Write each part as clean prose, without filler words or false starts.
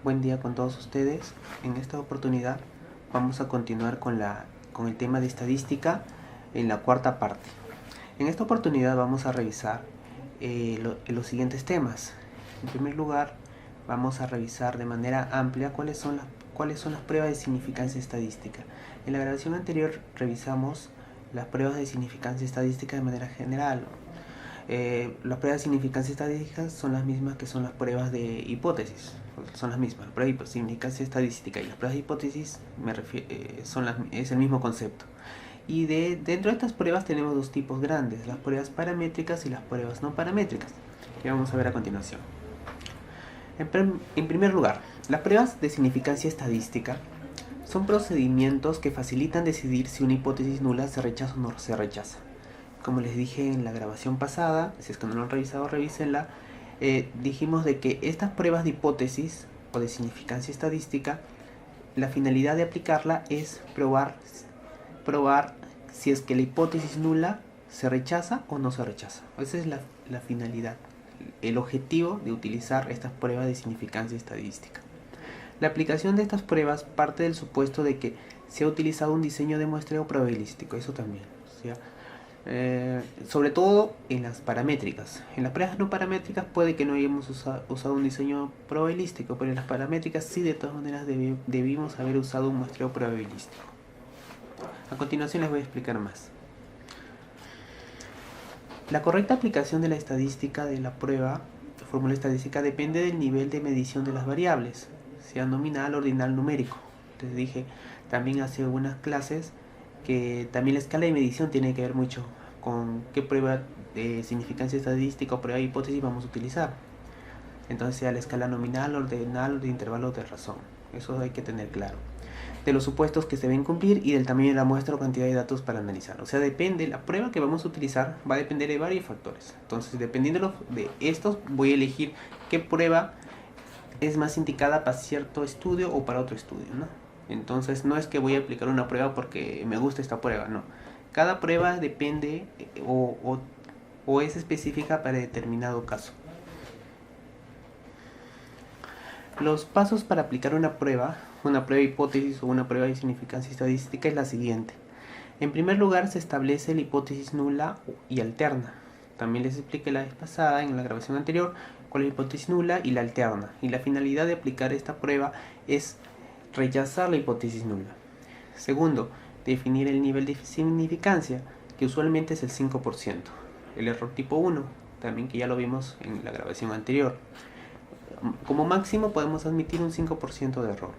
Buen día con todos ustedes. En esta oportunidad vamos a continuar con el tema de estadística en la cuarta parte. En esta oportunidad vamos a revisar los siguientes temas. En primer lugar, vamos a revisar de manera amplia cuáles son las pruebas de significancia estadística. En la grabación anterior revisamos las pruebas de significancia estadística de manera general. Las pruebas de significancia estadística son las mismas que son las pruebas de hipótesis. Son las mismas. Las pruebas de significancia estadística y las pruebas de hipótesis es el mismo concepto. Y dentro de estas pruebas tenemos dos tipos grandes: las pruebas paramétricas y las pruebas no paramétricas, que vamos a ver a continuación. En primer lugar, las pruebas de significancia estadística son procedimientos que facilitan decidir si una hipótesis nula se rechaza o no se rechaza. Como les dije en la grabación pasada, si es que no lo han revisado, revísenla. Dijimos de que estas pruebas de hipótesis o de significancia estadística, la finalidad de aplicarla es probar si es que la hipótesis nula se rechaza o no se rechaza. Esa es la finalidad, el objetivo de utilizar estas pruebas de significancia estadística. La aplicación de estas pruebas parte del supuesto de que se ha utilizado un diseño de muestreo probabilístico, eso también, o sea, sobre todo en las paramétricas. En las pruebas no paramétricas puede que no hayamos usado un diseño probabilístico, pero en las paramétricas sí, de todas maneras debimos haber usado un muestreo probabilístico. A continuación les voy a explicar más. La correcta aplicación de la estadística de la prueba de fórmula estadística depende del nivel de medición de las variables, sea nominal, ordinal, numérico. Les dije también hace algunas clases que también la escala de medición tiene que ver mucho con qué prueba de significancia estadística o prueba de hipótesis vamos a utilizar. Entonces, sea la escala nominal, ordinal o de intervalo de razón. Eso hay que tener claro. De los supuestos que se deben cumplir y del tamaño de la muestra o cantidad de datos para analizar. O sea, depende, la prueba que vamos a utilizar va a depender de varios factores. Entonces, dependiendo de estos, voy a elegir qué prueba es más indicada para cierto estudio o para otro estudio, ¿no? Entonces no es que voy a aplicar una prueba porque me gusta esta prueba, no. Cada prueba depende o es específica para determinado caso. Los pasos para aplicar una prueba de hipótesis o una prueba de significancia estadística es la siguiente. En primer lugar, se establece la hipótesis nula y alterna. También les expliqué la vez pasada, en la grabación anterior, cuál es la hipótesis nula y la alterna. Y la finalidad de aplicar esta prueba es rechazar la hipótesis nula. Segundo, definir el nivel de significancia, que usualmente es el 5%. El error tipo 1, también que ya lo vimos en la grabación anterior. Como máximo podemos admitir un 5% de error.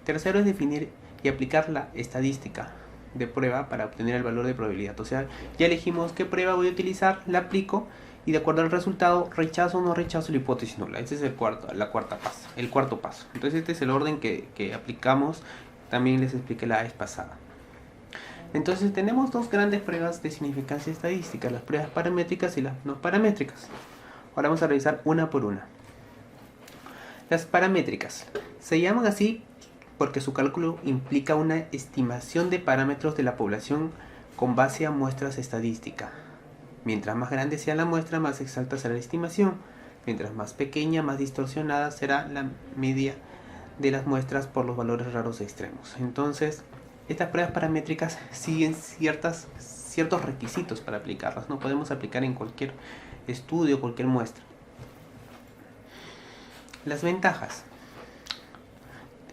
Tercero es definir y aplicar la estadística de prueba para obtener el valor de probabilidad. O sea, ya elegimos qué prueba voy a utilizar, la aplico y de acuerdo al resultado rechazo o no rechazo la hipótesis nula. Ese es el cuarto paso. Entonces este es el orden que aplicamos. También les expliqué la vez pasada. Entonces tenemos dos grandes pruebas de significancia estadística: las pruebas paramétricas y las no paramétricas. Ahora vamos a revisar una por una. Las paramétricas se llaman así porque su cálculo implica una estimación de parámetros de la población con base a muestras estadísticas. Mientras más grande sea la muestra, más exacta será la estimación. Mientras más pequeña, más distorsionada será la media de las muestras por los valores raros extremos. Entonces, estas pruebas paramétricas siguen ciertos requisitos para aplicarlas. No podemos aplicar en cualquier estudio, cualquier muestra. Las ventajas: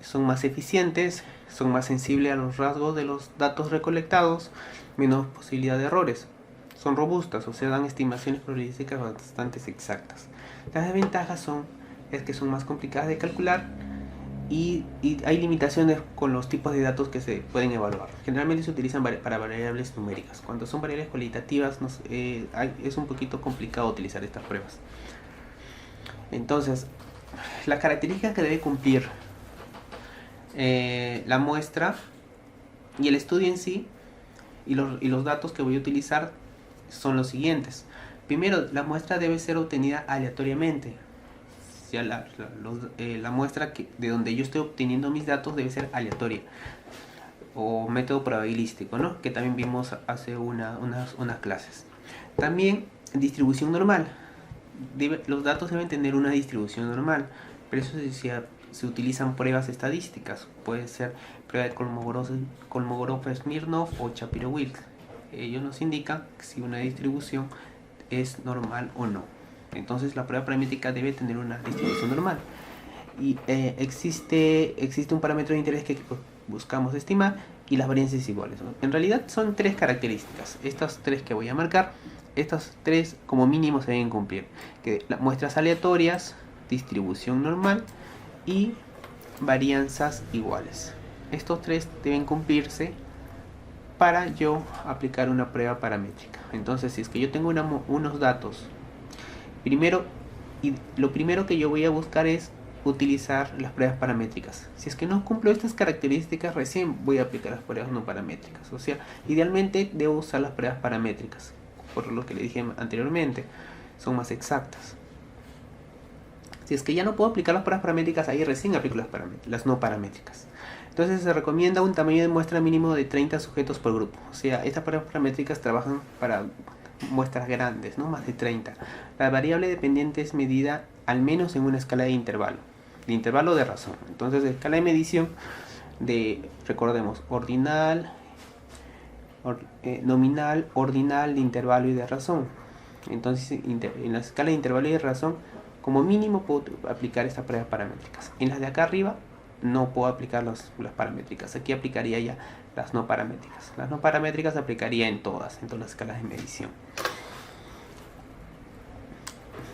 son más eficientes, son más sensibles a los rasgos de los datos recolectados, menos posibilidad de errores. Son robustas, o sea, dan estimaciones probabilísticas bastante exactas. Las desventajas es que son más complicadas de calcular y hay limitaciones con los tipos de datos que se pueden evaluar. Generalmente se utilizan para variables numéricas. Cuando son variables cualitativas es un poquito complicado utilizar estas pruebas. Entonces, las características que debe cumplir la muestra y el estudio en sí y los datos que voy a utilizar son los siguientes. Primero, la muestra debe ser obtenida aleatoriamente. O sea, la muestra de donde yo estoy obteniendo mis datos debe ser aleatoria, o método probabilístico, ¿no? Que también vimos hace unas clases. También distribución normal. Los datos deben tener una distribución normal, pero eso se utilizan pruebas estadísticas. Puede ser prueba de Kolmogorov-Smirnov o Shapiro-Wilk. Ellos nos indican si una distribución es normal o no. Entonces la prueba paramétrica debe tener una distribución normal. Y existe un parámetro de interés que buscamos estimar, y las varianzas iguales, ¿no? En realidad son 3 características. Estas 3 que voy a marcar, estas 3 como mínimo se deben cumplir. Que las muestras aleatorias, distribución normal y varianzas iguales. Estos 3 deben cumplirse para yo aplicar una prueba paramétrica. Entonces, si es que yo tengo unos datos, lo primero que yo voy a buscar es utilizar las pruebas paramétricas. Si es que no cumplo estas características, recién voy a aplicar las pruebas no paramétricas. O sea, idealmente debo usar las pruebas paramétricas, por lo que le dije anteriormente, son más exactas. Si es que ya no puedo aplicar las pruebas paramétricas, ahí recién aplico las no paramétricas. Entonces se recomienda un tamaño de muestra mínimo de 30 sujetos por grupo. O sea, estas pruebas paramétricas trabajan para muestras grandes, ¿no? Más de 30. La variable dependiente es medida al menos en una escala de intervalo de razón. Entonces, escala de medición recordemos, ordinal, nominal, ordinal, de intervalo y de razón. Entonces, en la escala de intervalo y de razón, como mínimo puedo aplicar estas pruebas paramétricas. En las de acá arriba no puedo aplicar las paramétricas. Aquí aplicaría ya las no paramétricas. Las no paramétricas aplicaría en todas las escalas de medición.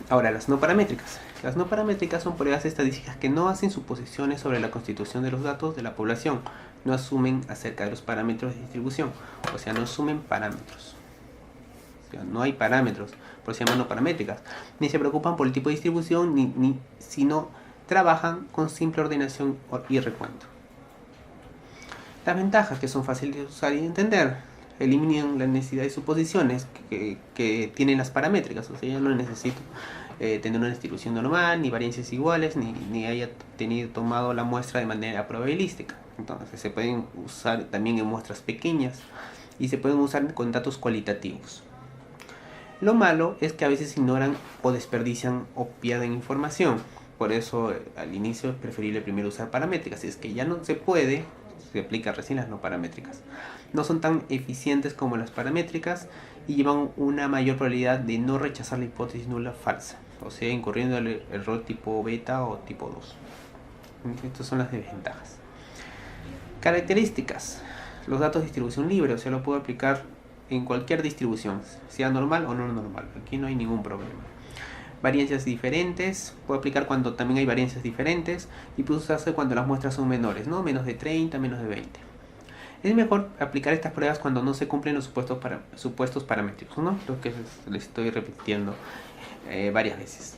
Ahora, las no paramétricas. Las no paramétricas son pruebas estadísticas que no hacen suposiciones sobre la constitución de los datos de la población, no asumen acerca de los parámetros de distribución, o sea, no asumen parámetros. O sea, no hay parámetros, por eso se llaman no paramétricas. Ni se preocupan por el tipo de distribución, sino trabajan con simple ordenación y recuento. Las ventajas, que son fáciles de usar y de entender, eliminan la necesidad de suposiciones que tienen las paramétricas. O sea, ya no necesito tener una distribución normal, ni varianzas iguales, ni haya tomado la muestra de manera probabilística. Entonces se pueden usar también en muestras pequeñas y se pueden usar con datos cualitativos. Lo malo es que a veces ignoran o desperdician o pierden información. Por eso al inicio es preferible primero usar paramétricas. Si es que ya no se puede, se aplica recién las no paramétricas. No son tan eficientes como las paramétricas y llevan una mayor probabilidad de no rechazar la hipótesis nula falsa, o sea, incurriendo en el error tipo beta o tipo 2. Estas son las desventajas. Características. Los datos de distribución libre, o sea, lo puedo aplicar en cualquier distribución, sea normal o no normal. Aquí no hay ningún problema. Varianzas diferentes, puedo aplicar cuando también hay varianzas diferentes, y puede usarse cuando las muestras son menores, ¿no? Menos de 30, menos de 20. Es mejor aplicar estas pruebas cuando no se cumplen los supuestos paramétricos, ¿no? Lo que les estoy repitiendo varias veces.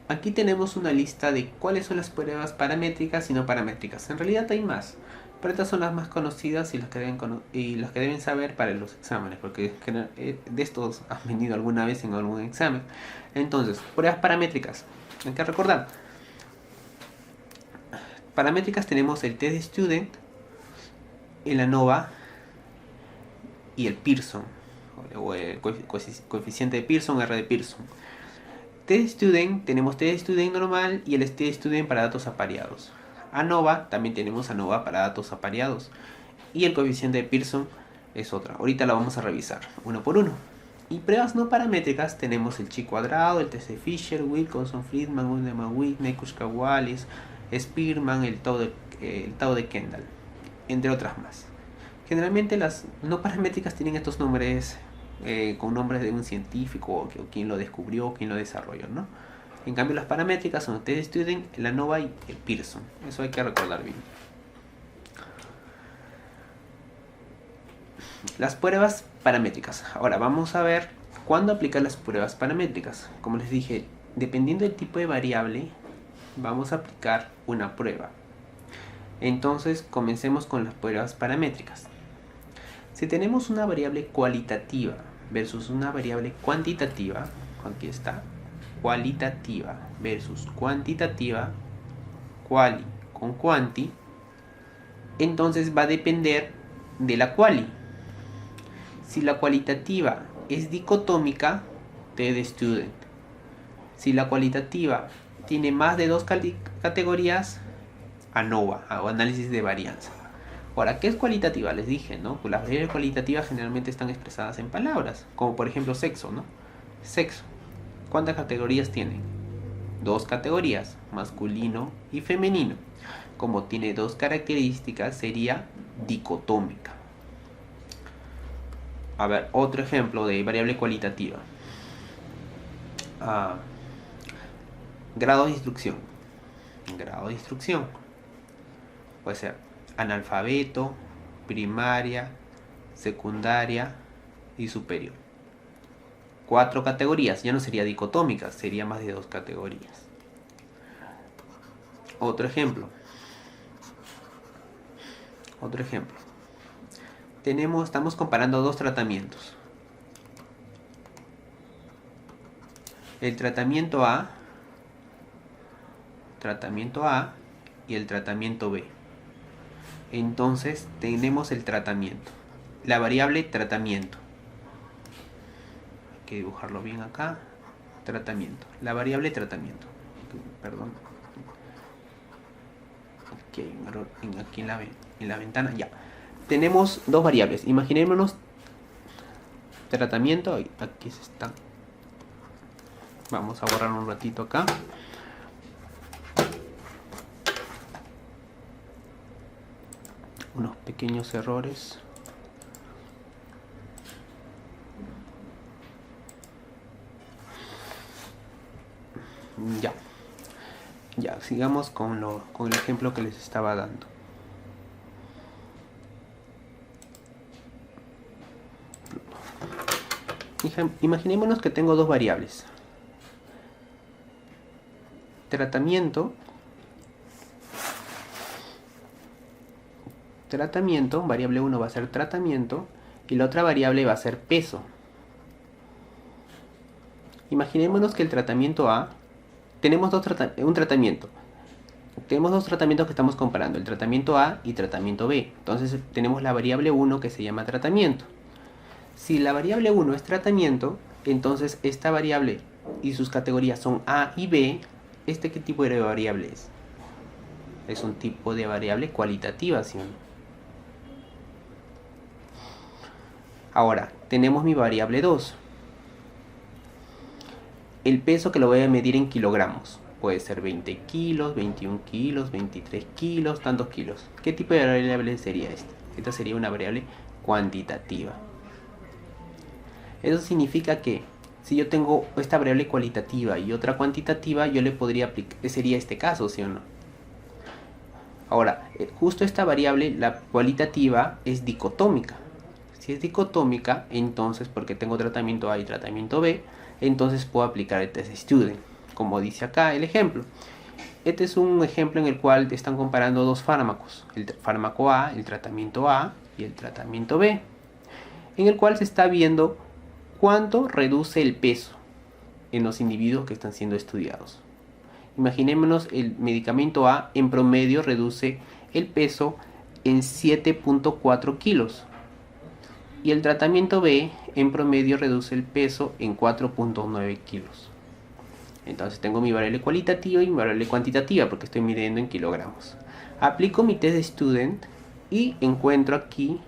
Aquí tenemos una lista de cuáles son las pruebas paramétricas y no paramétricas. En realidad hay más, pero estas son las más conocidas y las que deben saber para los exámenes, porque de estos han venido alguna vez en algún examen. Entonces, pruebas paramétricas. Hay que recordar. Paramétricas tenemos el test de Student, el ANOVA y el Pearson, o el coeficiente de Pearson, R de Pearson. Test Student, tenemos Test Student normal y el Test Student para datos apareados. ANOVA, también tenemos ANOVA para datos apareados. Y el coeficiente de Pearson es otra. Ahorita la vamos a revisar uno por uno. Y pruebas no paramétricas tenemos el chi cuadrado, el test de Fisher, Wilcoxon, Friedman, Undeman-Whitney, Kuczka-Wallis, Spearman, el tau de Kendall, entre otras más. Generalmente las no paramétricas tienen estos nombres con nombres de un científico o quien lo descubrió, quien lo desarrolló, ¿no? En cambio las paramétricas son el test de Student, el ANOVA y el Pearson. Eso hay que recordar bien. Las pruebas paramétricas. Ahora vamos a ver cuándo aplicar las pruebas paramétricas. Como les dije, dependiendo del tipo de variable, vamos a aplicar una prueba. Entonces comencemos con las pruebas paramétricas. Si tenemos una variable cualitativa versus una variable cuantitativa, aquí está, cualitativa versus cuantitativa, quali con quanti, entonces va a depender de la quali. Si la cualitativa es dicotómica, T de Student. Si la cualitativa tiene más de dos categorías, ANOVA, o análisis de varianza. Ahora, ¿qué es cualitativa? Les dije, ¿no? Pues las variables cualitativas generalmente están expresadas en palabras, como por ejemplo sexo, ¿no? Sexo. ¿Cuántas categorías tiene? Dos categorías, masculino y femenino. Como tiene dos características, sería dicotómica. A ver, otro ejemplo de variable cualitativa. Grado de instrucción. Grado de instrucción. Puede ser analfabeto, primaria, secundaria y superior. 4 categorías, ya no sería dicotómica, sería más de 2 categorías. Otro ejemplo. Estamos comparando dos tratamientos. El tratamiento A y el tratamiento B. Entonces tenemos el tratamiento, la variable tratamiento. Hay que dibujarlo bien acá. Tratamiento, la variable tratamiento. Perdón. Aquí hay un error aquí en la ventana. Ya. Tenemos dos variables. Imaginémonos tratamiento. Aquí se está. Vamos a borrar un ratito acá. Unos pequeños errores. Ya, sigamos con el ejemplo que les estaba dando. Imaginémonos que tengo dos variables. Tratamiento, variable 1 va a ser tratamiento y la otra variable va a ser peso. Imaginémonos que el tratamiento A, tenemos dos tratamientos que estamos comparando, el tratamiento A y tratamiento B. Entonces tenemos la variable 1 que se llama tratamiento. Si la variable 1 es tratamiento, entonces esta variable y sus categorías son A y B. ¿Qué tipo de variable es? Es un tipo de variable cualitativa, ¿sí o no? Ahora, tenemos mi variable 2. El peso que lo voy a medir en kilogramos. Puede ser 20 kilos, 21 kilos, 23 kilos, tantos kilos. ¿Qué tipo de variable sería esta? Esta sería una variable cuantitativa. Eso significa que si yo tengo esta variable cualitativa y otra cuantitativa, yo le podría aplicar, sería este caso, ¿sí o no? Ahora, justo esta variable, la cualitativa, es dicotómica. Si es dicotómica, entonces, porque tengo tratamiento A y tratamiento B, entonces puedo aplicar el test student, como dice acá el ejemplo. Este es un ejemplo en el cual están comparando dos fármacos, el fármaco A, el tratamiento A y el tratamiento B, en el cual se está viendo cuánto reduce el peso en los individuos que están siendo estudiados. Imaginémonos el medicamento A en promedio reduce el peso en 7.4 kilos y el tratamiento B en promedio reduce el peso en 4.9 kilos. Entonces tengo mi variable cualitativa y mi variable cuantitativa porque estoy midiendo en kilogramos. Aplico mi test de student y encuentro aquí,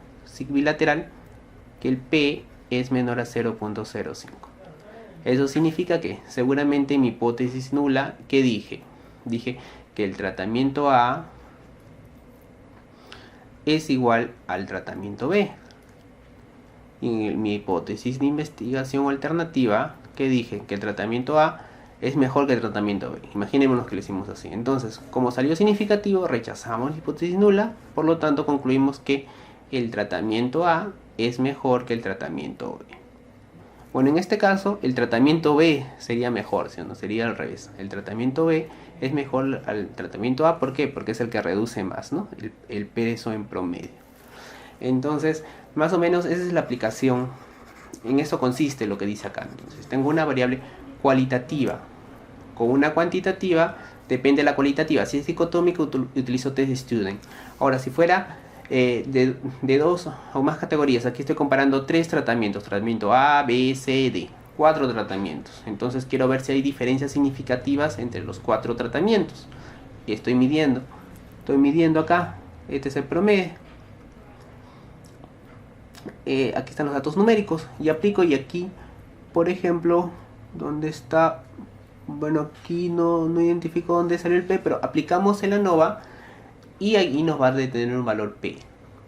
bilateral, que el P es menor a 0.05. Eso significa que seguramente mi hipótesis nula, ¿qué dije? Dije que el tratamiento A es igual al tratamiento B. Y en mi hipótesis de investigación alternativa, ¿qué dije? Que el tratamiento A es mejor que el tratamiento B. Imaginémonos que lo hicimos así. Entonces, como salió significativo, rechazamos la hipótesis nula, por lo tanto concluimos que el tratamiento A es mejor que el tratamiento B. Bueno, en este caso, el tratamiento B sería mejor, ¿sí o no? Sería al revés. El tratamiento B es mejor al tratamiento A, ¿por qué? Porque es el que reduce más, ¿no? El peso en promedio. Entonces, más o menos esa es la aplicación. En eso consiste lo que dice acá. Entonces, tengo una variable cualitativa con una cuantitativa, depende de la cualitativa. Si es dicotómica, utilizo test student. Ahora, si fuera de dos o más categorías, aquí estoy comparando tres tratamientos, tratamiento A, B, C, D. 4 tratamientos. Entonces quiero ver si hay diferencias significativas entre los 4 tratamientos. Y estoy midiendo acá. Este es el promedio. Aquí están los datos numéricos. Y aplico, y aquí, por ejemplo, ¿dónde está? Bueno, aquí no identifico dónde salió el P, pero aplicamos el ANOVA y ahí nos va a detener un valor P.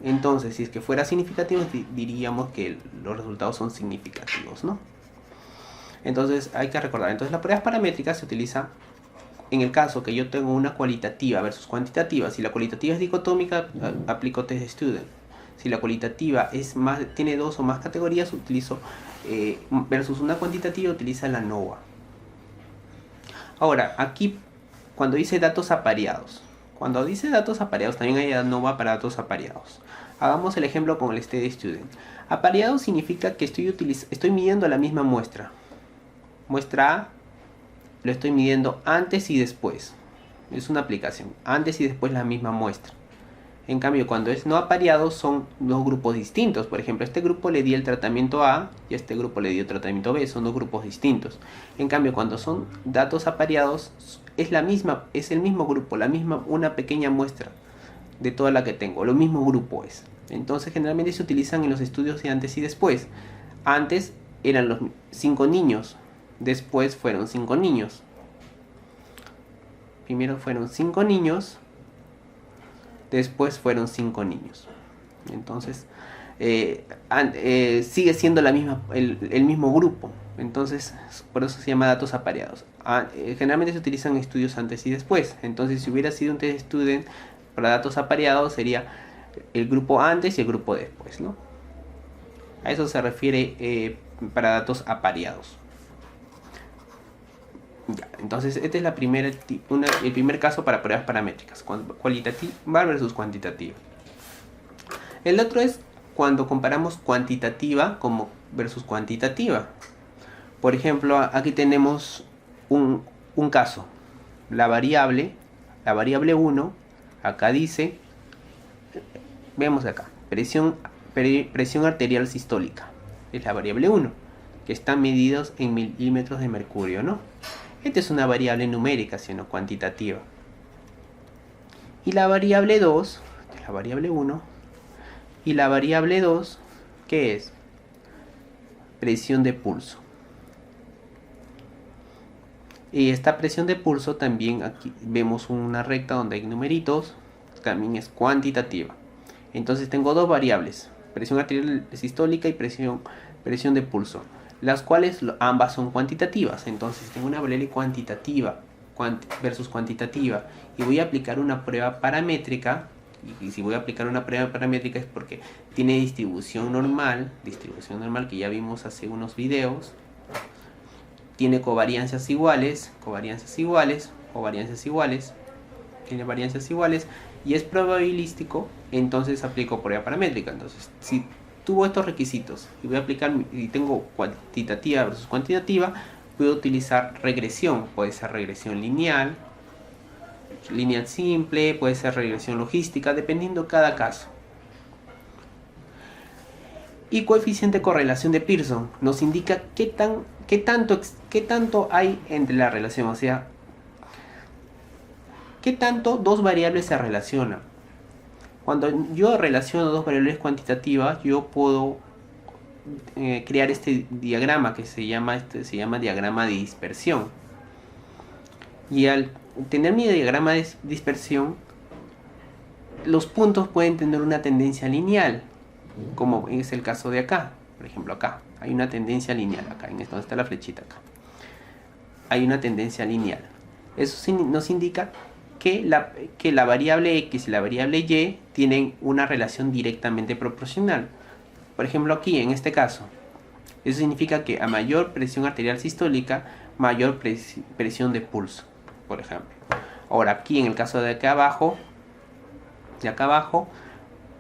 Entonces, si es que fuera significativo, diríamos que los resultados son significativos, ¿no? Entonces, hay que recordar. Entonces, las pruebas paramétricas se utiliza en el caso que yo tengo una cualitativa versus cuantitativa. Si la cualitativa es dicotómica, aplico test student. Si la cualitativa tiene 2 o más categorías, utilizo versus una cuantitativa, utiliza la ANOVA. Ahora, aquí, cuando dice datos apareados, también hay ANOVA para datos apareados. Hagamos el ejemplo con el study student. Apareado significa que estoy midiendo la misma muestra. Muestra A, lo estoy midiendo antes y después. Es una aplicación. Antes y después la misma muestra. En cambio, cuando es no apareado, son 2 grupos distintos. Por ejemplo, a este grupo le di el tratamiento A y a este grupo le di el tratamiento B. Son 2 grupos distintos. En cambio, cuando son datos apareados, es el mismo grupo, una pequeña muestra de toda la que tengo. Lo mismo grupo es. Entonces, generalmente se utilizan en los estudios de antes y después. Antes eran los 5 niños. Después fueron 5 niños. Primero fueron 5 niños. Después fueron 5 niños. Entonces, sigue siendo el mismo grupo. Entonces, por eso se llama datos apareados. Generalmente se utilizan estudios antes y después. Entonces, si hubiera sido un test student para datos apareados, sería el grupo antes y el grupo después, ¿no? A eso se refiere para datos apareados. Ya, entonces este es el primer caso para pruebas paramétricas, cualitativa versus cuantitativa. El otro es cuando comparamos cuantitativa versus cuantitativa. Por ejemplo, aquí tenemos un caso. La variable 1, acá dice, vemos acá, presión arterial sistólica. Es la variable 1, que están medidos en milímetros de mercurio, ¿no? Esta es una variable numérica, sino cuantitativa. Y la variable 2, la variable 1, y la variable 2, ¿qué es? Presión de pulso. Y esta presión de pulso también, aquí vemos una recta donde hay numeritos, también es cuantitativa. Entonces tengo 2 variables, presión arterial sistólica y presión de pulso, las cuales ambas son cuantitativas. Entonces tengo una variable cuantitativa versus cuantitativa y voy a aplicar una prueba paramétrica. Y si voy a aplicar una prueba paramétrica es porque tiene distribución normal que ya vimos hace unos videos. Tiene covariancias iguales, tiene variancias iguales y es probabilístico. Entonces aplico prueba paramétrica. Entonces, si tuvo estos requisitos y tengo cuantitativa versus cuantitativa, puedo utilizar regresión. Puede ser regresión lineal simple, puede ser regresión logística, dependiendo cada caso. Y coeficiente de correlación de Pearson nos indica qué tanto hay entre la relación, o sea, qué tanto 2 variables se relacionan. Cuando yo relaciono 2 variables cuantitativas, yo puedo crear este diagrama que se llama diagrama de dispersión. Y al tener mi diagrama de dispersión, los puntos pueden tener una tendencia lineal, como es el caso de acá. Por ejemplo, acá hay una tendencia lineal, acá en esto donde está la flechita, acá hay una tendencia lineal. Eso nos indica que la variable X y la variable Y tienen una relación directamente proporcional. Por ejemplo, aquí en este caso, eso significa que a mayor presión arterial sistólica, mayor presión de pulso, por ejemplo. Ahora, aquí en el caso de acá abajo,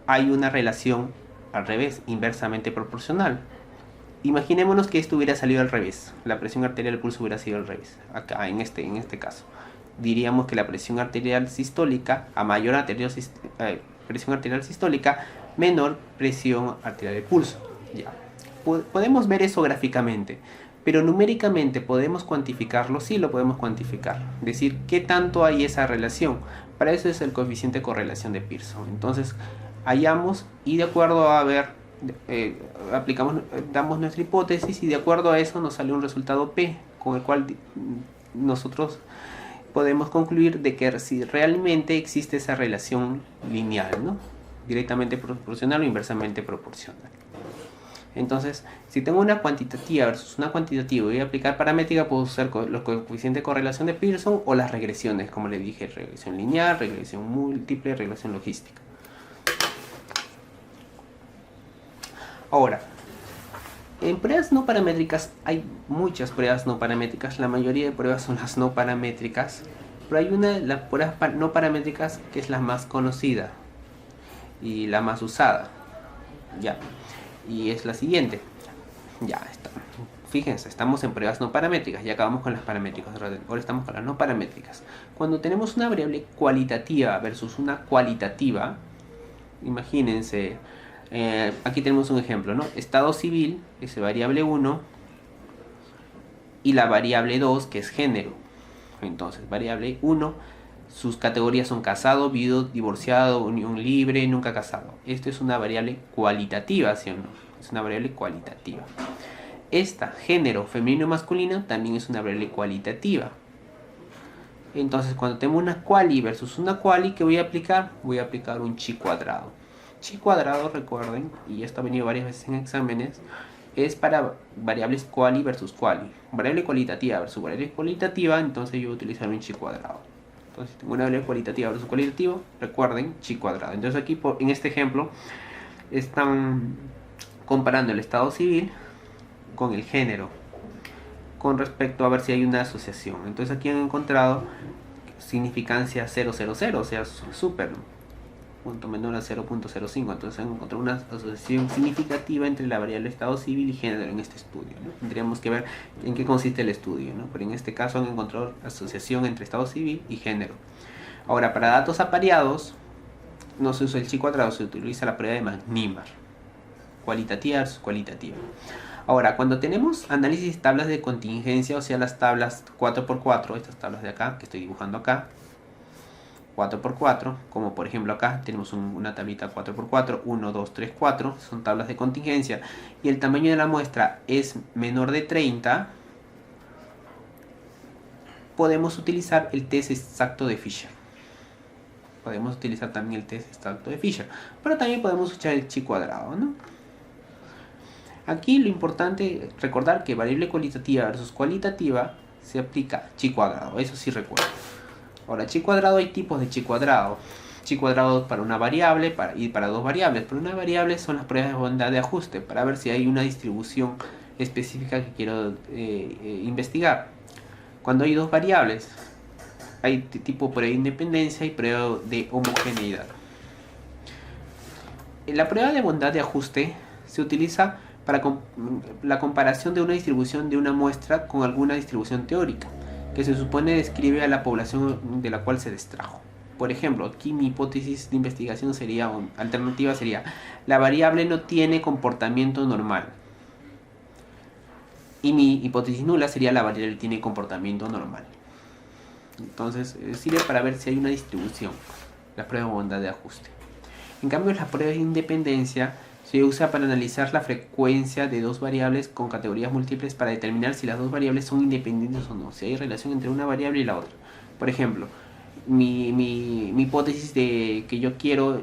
hay una relación al revés, inversamente proporcional. Imaginémonos que esto hubiera salido al revés, la presión arterial del pulso hubiera sido al revés. Acá, en este caso, diríamos que la presión arterial sistólica, a mayor presión arterial sistólica, menor presión arterial del pulso. Ya. Podemos ver eso gráficamente. Pero numéricamente podemos cuantificarlo, sí lo podemos cuantificar. Decir qué tanto hay esa relación. Para eso es el coeficiente de correlación de Pearson. Entonces hallamos y de acuerdo a ver, damos nuestra hipótesis y de acuerdo a eso nos sale un resultado P, con el cual nosotros podemos concluir de que si realmente existe esa relación lineal, ¿no? Directamente proporcional o inversamente proporcional. Entonces, si tengo una cuantitativa versus una cuantitativa y voy a aplicar paramétrica, puedo usar los coeficientes de correlación de Pearson o las regresiones, como le dije, regresión lineal, regresión múltiple, regresión logística. Ahora, en pruebas no paramétricas hay muchas pruebas no paramétricas, la mayoría de pruebas son las no paramétricas, pero hay una de las pruebas no paramétricas que es la más conocida y la más usada, ya, y es la siguiente. Ya está. Fíjense, estamos en pruebas no paramétricas, ya acabamos con las paramétricas, ahora estamos con las no paramétricas. Cuando tenemos una variable cualitativa versus una cualitativa, imagínense, aquí tenemos un ejemplo, ¿no? Estado civil, es variable 1, y la variable 2, que es género. Entonces, variable 1, sus categorías son casado, viudo, divorciado, unión libre, nunca casado. Esto es una variable cualitativa, ¿sí o no? Es una variable cualitativa. Esta, género femenino masculino, también es una variable cualitativa. Entonces, cuando tengo una quali versus una quali, ¿qué voy a aplicar? Voy a aplicar un chi cuadrado. Chi cuadrado, recuerden, y esto ha venido varias veces en exámenes, es para variables quali versus quali. Variable cualitativa versus variable cualitativa, entonces yo voy a utilizar un chi cuadrado. Entonces, si tengo una variable cualitativa versus cualitativo, recuerden, chi cuadrado. Entonces aquí, en este ejemplo, están comparando el estado civil con el género, con respecto a ver si hay una asociación. Entonces aquí han encontrado significancia 000, o sea, súper, punto menor a 0.05. Entonces han encontrado una asociación significativa entre la variable estado civil y género en este estudio, ¿no? Tendríamos que ver en qué consiste el estudio, ¿no? Pero en este caso han encontrado asociación entre estado civil y género. Ahora, para datos apareados no se usa el chi cuadrado, se utiliza la prueba de Magnimer, cualitativa versus cualitativa. Ahora, cuando tenemos análisis de tablas de contingencia, o sea, las tablas 4x4, estas tablas de acá, que estoy dibujando acá, 4x4, como por ejemplo acá tenemos una tablita 4x4, 1, 2, 3, 4, son tablas de contingencia, y el tamaño de la muestra es menor de 30, podemos utilizar el test exacto de Fisher. Podemos utilizar también el test exacto de Fisher, pero también podemos usar el chi cuadrado, ¿no? Aquí lo importante es recordar que variable cualitativa versus cualitativa se aplica chi cuadrado, eso sí recuerdo. Ahora, chi cuadrado, hay tipos de chi cuadrado. Chi cuadrado para una variable y para dos variables. Para una variable son las pruebas de bondad de ajuste, para ver si hay una distribución específica que quiero investigar. Cuando hay dos variables, hay tipo prueba de independencia y prueba de homogeneidad. La prueba de bondad de ajuste se utiliza para la comparación de una distribución de una muestra con alguna distribución teórica, que se supone describe a la población de la cual se extrajo. Por ejemplo, aquí mi hipótesis de investigación sería, o alternativa sería, la variable no tiene comportamiento normal. Y mi hipótesis nula sería la variable tiene comportamiento normal. Entonces, sirve para ver si hay una distribución, la prueba de bondad de ajuste. En cambio, la prueba de independencia se usa para analizar la frecuencia de dos variables con categorías múltiples para determinar si las dos variables son independientes o no, si hay relación entre una variable y la otra. Por ejemplo, mi hipótesis de que yo quiero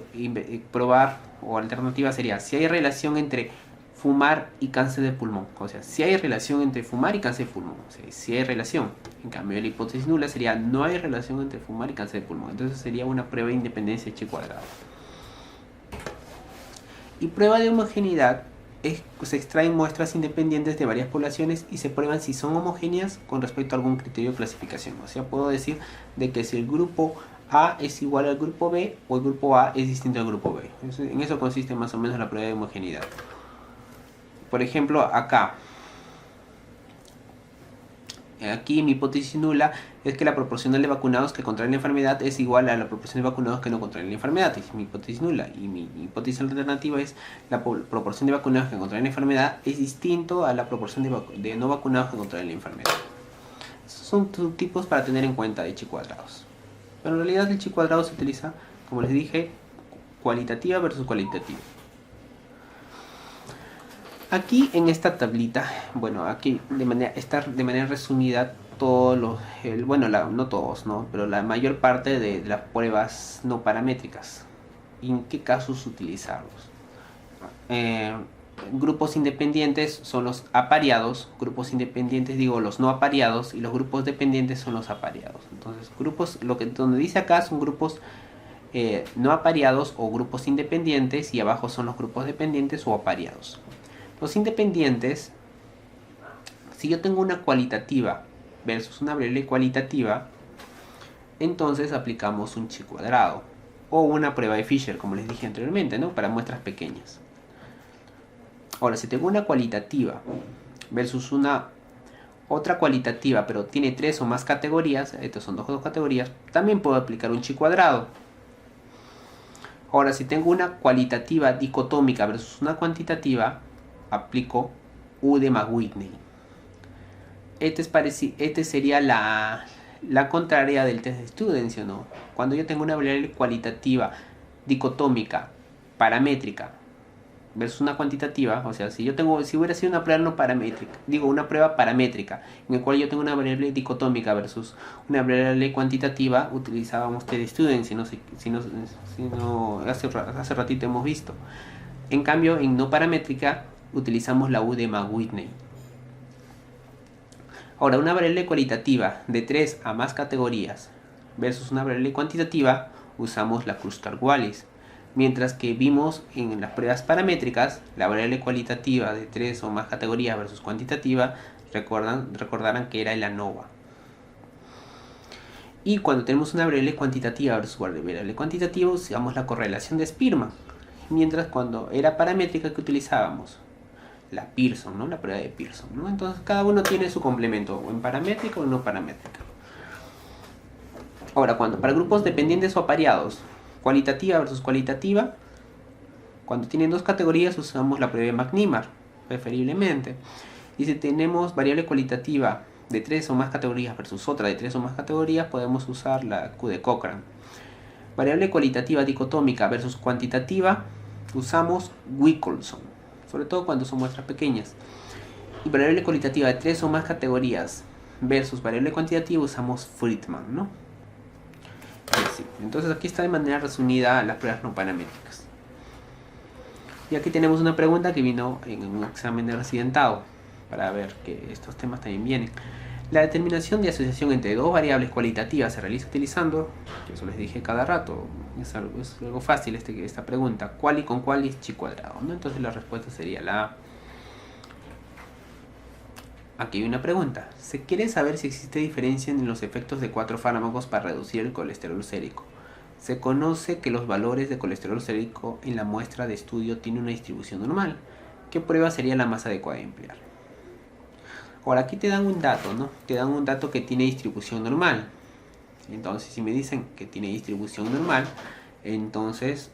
probar o alternativa sería si hay relación entre fumar y cáncer de pulmón. O sea, si hay relación entre fumar y cáncer de pulmón. O sea, si hay relación. En cambio, la hipótesis nula sería no hay relación entre fumar y cáncer de pulmón. Entonces sería una prueba de independencia chi cuadrado. Y prueba de homogeneidad se extraen muestras independientes de varias poblaciones y se prueban si son homogéneas con respecto a algún criterio de clasificación. O sea, puedo decir de que si el grupo A es igual al grupo B o el grupo A es distinto al grupo B. En eso consiste más o menos la prueba de homogeneidad. Por ejemplo, acá aquí mi hipótesis nula es que la proporcional de vacunados que contraen la enfermedad es igual a la proporción de vacunados que no contraen la enfermedad. Es mi hipótesis nula. Y mi hipótesis alternativa es la proporción de vacunados que contraen la enfermedad es distinto a la proporción de no vacunados que contraen la enfermedad. Esos son subtipos para tener en cuenta de chi cuadrados. Pero en realidad el chi cuadrado se utiliza, como les dije, cualitativa versus cualitativa. Aquí en esta tablita, bueno, aquí de manera resumida todos los, no todos, ¿no? Pero la mayor parte de las pruebas no paramétricas. ¿Y en qué casos utilizarlos? Grupos independientes son los apareados, grupos independientes digo los no apareados y los grupos dependientes son los apareados. Entonces, donde dice acá son grupos no apareados o grupos independientes y abajo son los grupos dependientes o apareados. Los independientes, si yo tengo una cualitativa versus una variable cualitativa, entonces aplicamos un chi cuadrado o una prueba de Fisher, como les dije anteriormente, ¿no? Para muestras pequeñas. Ahora, si tengo una cualitativa versus una otra cualitativa, pero tiene 3 o más categorías, estas son dos categorías, también puedo aplicar un chi cuadrado. Ahora, si tengo una cualitativa dicotómica versus una cuantitativa, aplico U de McWhitney. Este sería la contraria del test de Studency, ¿no? Cuando yo tengo una variable cualitativa dicotómica paramétrica versus una cuantitativa, o sea, si hubiera sido una prueba no paramétrica, una prueba paramétrica en el cual yo tengo una variable dicotómica versus una variable cuantitativa, utilizábamos test de Studency, hace ratito hemos visto. En cambio, en no paramétrica utilizamos la U de McWhitney. Ahora, una variable cualitativa de 3 a más categorías versus una variable cuantitativa, usamos la Kruskal-Wallis. Mientras que vimos en las pruebas paramétricas, la variable cualitativa de 3 o más categorías versus cuantitativa, recordarán que era el ANOVA. Y cuando tenemos una variable cuantitativa versus variable cuantitativa, usamos la correlación de Spearman. Mientras cuando era paramétrica, que utilizábamos la Pearson, ¿no? La prueba de Pearson, ¿no? Entonces cada uno tiene su complemento, o en paramétrica o en no paramétrica. Ahora, para grupos dependientes o apareados, cualitativa versus cualitativa, cuando tienen dos categorías usamos la prueba de McNemar, preferiblemente. Y si tenemos variable cualitativa de 3 o más categorías versus otra de 3 o más categorías, podemos usar la Q de Cochrane. Variable cualitativa dicotómica versus cuantitativa, usamos Wickelson, sobre todo cuando son muestras pequeñas. Y variable cualitativa de 3 o más categorías versus variable cuantitativa, usamos Friedman, ¿no? Entonces aquí está de manera resumida las pruebas no paramétricas. Y aquí tenemos una pregunta que vino en un examen de residentado, para ver que estos temas también vienen. La determinación de asociación entre dos variables cualitativas se realiza utilizando, eso les dije cada rato, es algo fácil esta pregunta, ¿cuál y con cuál es chi cuadrado? ¿No? Entonces la respuesta sería la A. Aquí hay una pregunta. Se quiere saber si existe diferencia en los efectos de 4 fármacos para reducir el colesterol sérico. Se conoce que los valores de colesterol sérico en la muestra de estudio tienen una distribución normal. ¿Qué prueba sería la más adecuada de emplear? Ahora aquí te dan un dato, ¿no? Te dan un dato que tiene distribución normal. Entonces, si me dicen que tiene distribución normal, entonces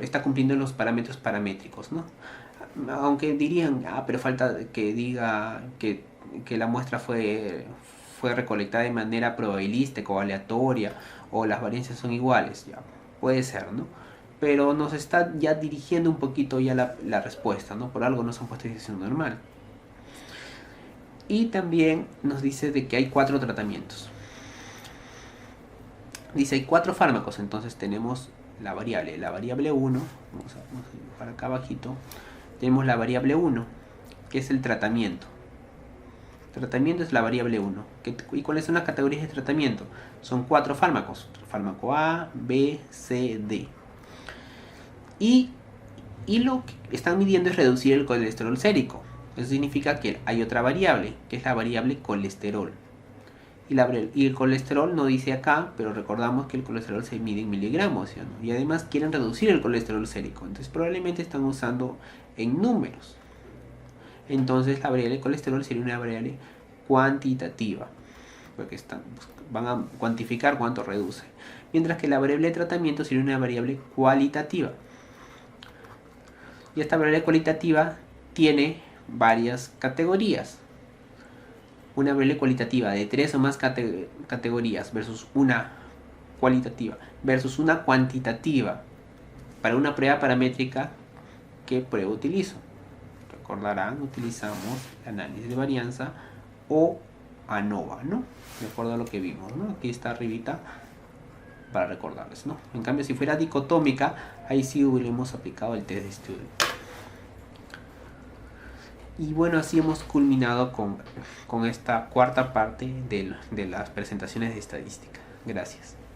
está cumpliendo los parámetros paramétricos, ¿no? Aunque dirían, pero falta que diga que la muestra fue recolectada de manera probabilística o aleatoria, o las variancias son iguales, ya puede ser, ¿no? Pero nos está ya dirigiendo un poquito ya la respuesta, ¿no? Por algo nos han puesto distribución normal. Y también nos dice de que hay 4 tratamientos. Dice hay 4 fármacos, entonces tenemos la variable 1, vamos a dibujar acá abajito. Tenemos la variable 1, que es el tratamiento. Tratamiento es la variable 1. ¿Y cuáles son las categorías de tratamiento? Son 4 fármacos. Fármaco A, B, C, D. Y lo que están midiendo es reducir el colesterol sérico. Eso significa que hay otra variable, que es la variable colesterol. Y el colesterol no dice acá, pero recordamos que el colesterol se mide en miligramos, ¿sí? Y además quieren reducir el colesterol sérico. Entonces probablemente están usando en números. entonces la variable colesterol sería una variable cuantitativa, porque van a cuantificar cuánto reduce. Mientras que la variable de tratamiento sería una variable cualitativa. Y esta variable cualitativa tiene varias categorías. Una variable cualitativa de 3 o más categorías versus una cualitativa versus una cuantitativa para una prueba paramétrica. ¿Qué prueba utilizo? Recordarán, utilizamos el análisis de varianza o ANOVA, ¿no? De acuerdo a lo que vimos, ¿no? Aquí está arribita para recordarles, ¿no? En cambio, si fuera dicotómica, ahí sí hubiéramos aplicado el test de estudio. Y bueno, así hemos culminado con esta cuarta parte de las presentaciones de estadística. Gracias.